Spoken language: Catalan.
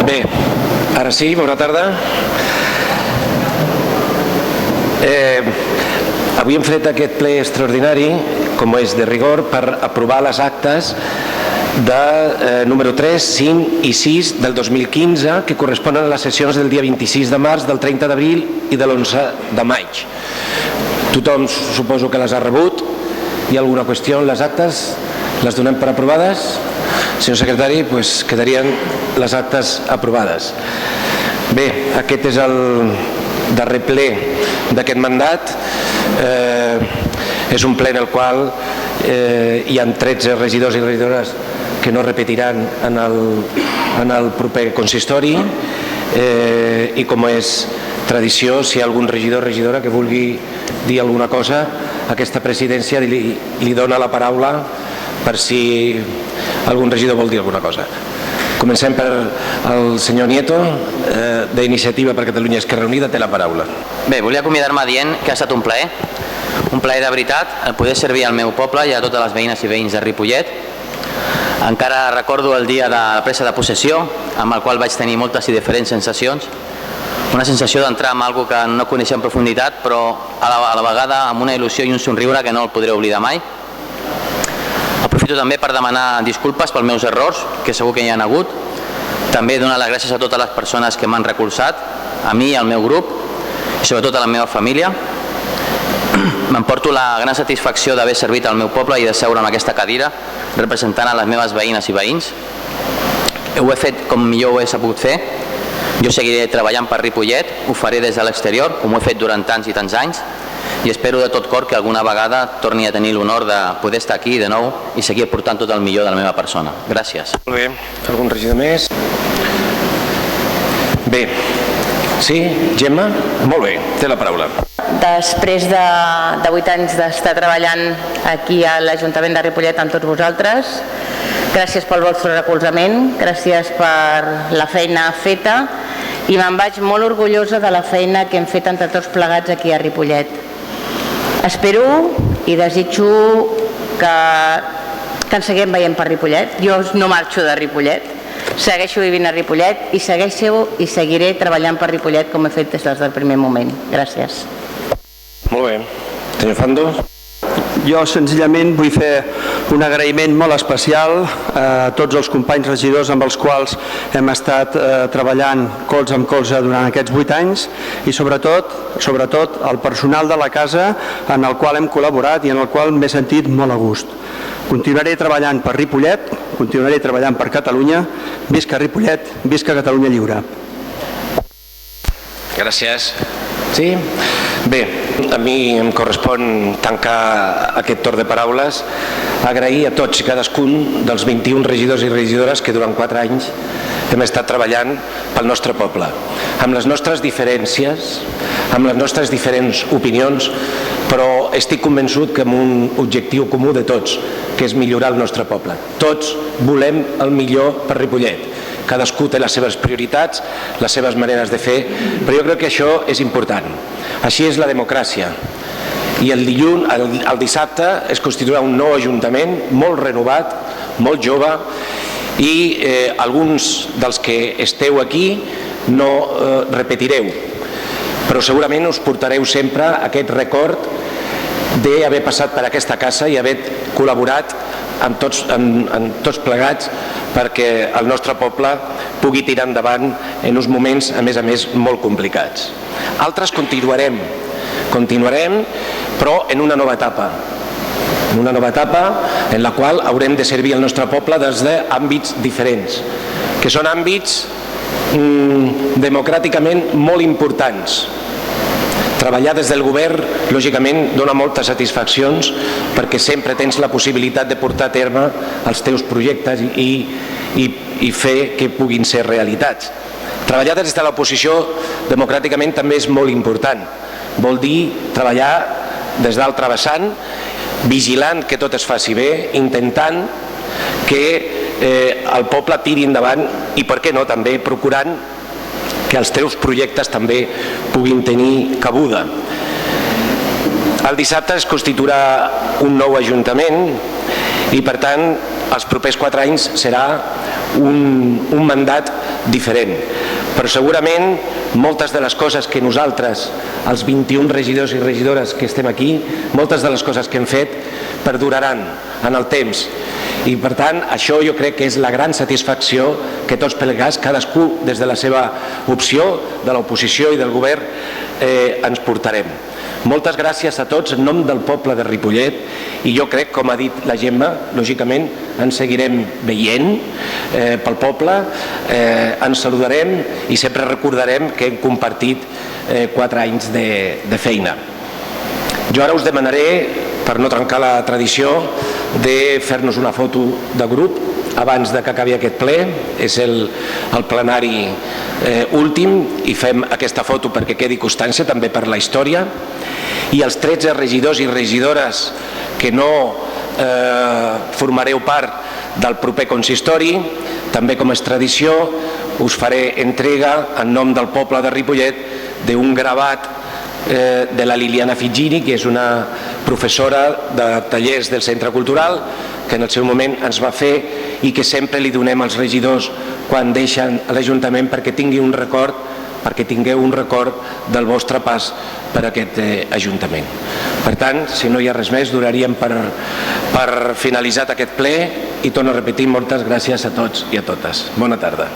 Bé, ara sí, bona tarda. Avui hem fet aquest ple extraordinari, com és de rigor, per aprovar les actes de número 3, 5 i 6 del 2015, que corresponen a les sessions del dia 26 de març, del 30 d'abril i de l'11 de maig. Tothom suposo que les ha rebut. Hi ha alguna qüestió en les actes? Les donem per aprovades? Senyor secretari, doncs quedarien les actes aprovades. Bé, aquest és el darrer ple d'aquest mandat. És un ple en el qual hi ha 13 regidors i regidores que no repetiran en el proper consistori, i com és tradició, si hi ha algun regidor o regidora que vulgui dir alguna cosa, aquesta presidència li dona la paraula per si algun regidor vol dir alguna cosa. Comencem per el senyor Nieto, d'Iniciativa per Catalunya Esquerra Unida, té la paraula. Bé, volia acomiadar-me dient que ha estat un plaer de veritat, poder servir al meu poble i a totes les veïnes i veïns de Ripollet. Encara recordo el dia de la presa de possessió, amb el qual vaig tenir moltes i diferents sensacions. Una sensació d'entrar en alguna cosa que no coneixia en profunditat, però a la vegada amb una il·lusió i un somriure que no el podré oblidar mai. Aprofito també per demanar disculpes pels meus errors, que segur que hi ha hagut. També donar les gràcies a totes les persones que m'han recolzat, a mi i al meu grup, i sobretot a la meva família. M'emporto la gran satisfacció d'haver servit al meu poble i de seure en aquesta cadira representant a les meves veïnes i veïns. Ho he fet com millor ho he sabut fer. Jo seguiré treballant per Ripollet, ho faré des de l'exterior, com ho he fet durant tants i tants anys, i espero de tot cor que alguna vegada torni a tenir l'honor de poder estar aquí de nou i seguir aportant tot el millor de la meva persona. Gràcies. Molt bé. Algun regidor més? Bé. Sí? Gemma? Molt bé. Té la paraula. Després de 8 anys d'estar treballant aquí a l'Ajuntament de Ripollet amb tots vosaltres, gràcies pel vostre recolzament, gràcies per la feina feta, i me'n vaig molt orgullosa de la feina que hem fet entre tots plegats aquí a Ripollet. Espero i desitjo que ens seguim veient per Ripollet. Jo no marxo de Ripollet, segueixo vivint a Ripollet i seguiré treballant per Ripollet com he fet des del primer moment. Gràcies. Molt bé. Senyor Fando? Jo senzillament vull fer un agraïment molt especial a tots els companys regidors amb els quals hem estat treballant colze amb colze durant aquests 8 anys i sobretot al personal de la casa en el qual hem col·laborat i en el qual m'he sentit molt a gust. Continuaré treballant per Ripollet, continuaré treballant per Catalunya. Visca Ripollet, visca Catalunya lliure. Gràcies. Sí? Bé, a mi em correspon tancar aquest torn de paraules, agrair a tots i cadascun dels 21 regidors i regidores que durant 4 anys hem estat treballant pel nostre poble, amb les nostres diferències, amb les nostres diferents opinions, però estic convençut que amb un objectiu comú de tots, que és millorar el nostre poble. Tots volem el millor per Ripollet. Cadascú té les seves prioritats, les seves maneres de fer, però jo crec que això és important. Així és la democràcia. I el dissabte es constituirà un nou ajuntament molt renovat, molt jove, i alguns dels que esteu aquí no repetireu, però segurament us portareu sempre aquest record d'haver passat per aquesta casa i haver col·laborat amb tots plegats perquè el nostre poble pugui tirar endavant en uns moments, a més, molt complicats. Altres continuarem, però en una nova etapa. Una nova etapa en la qual haurem de servir el nostre poble des d'àmbits diferents, que són àmbits democràticament molt importants. Treballar des del govern, lògicament, dona moltes satisfaccions perquè sempre tens la possibilitat de portar a terme els teus projectes i fer que puguin ser realitats. Treballar des de l'oposició democràticament també és molt important. Vol dir treballar des d'altra vessant, vigilant que tot es faci bé, intentant que el poble tiri endavant i, per què no, també procurant que els teus projectes també puguin tenir cabuda. El dissabte es constituirà un nou ajuntament i, per tant, els propers 4 anys serà un mandat diferent, però segurament moltes de les coses que nosaltres, els 21 regidors i regidores que estem aquí, moltes de les coses que hem fet perduraran en el temps, i per tant això jo crec que és la gran satisfacció que tots plegats, cadascú des de la seva opció, de l'oposició i del govern, ens portarem. Moltes gràcies a tots en nom del poble de Ripollet, i jo crec, com ha dit la Gemma, lògicament ens seguirem veient pel poble, ens saludarem i sempre recordarem que hem compartit 4 anys de feina. Jo ara us demanaré, per no trencar la tradició, de fer-nos una foto de grup abans que acabi aquest ple. És el plenari últim i fem aquesta foto perquè quedi constància també per la història, i els 13 regidors i regidores que no formareu part del proper consistori, també com és tradició, us faré entrega en nom del poble de Ripollet d'un gravat de la Liliana Figini, que és una professora de tallers del Centre Cultural, que en el seu moment ens va fer i que sempre li donem als regidors quan deixen l'Ajuntament perquè tingueu un record del vostre pas per aquest Ajuntament. Per tant, si no hi ha res més, donaríem per finalitzat aquest ple i torno a repetir moltes gràcies a tots i a totes. Bona tarda.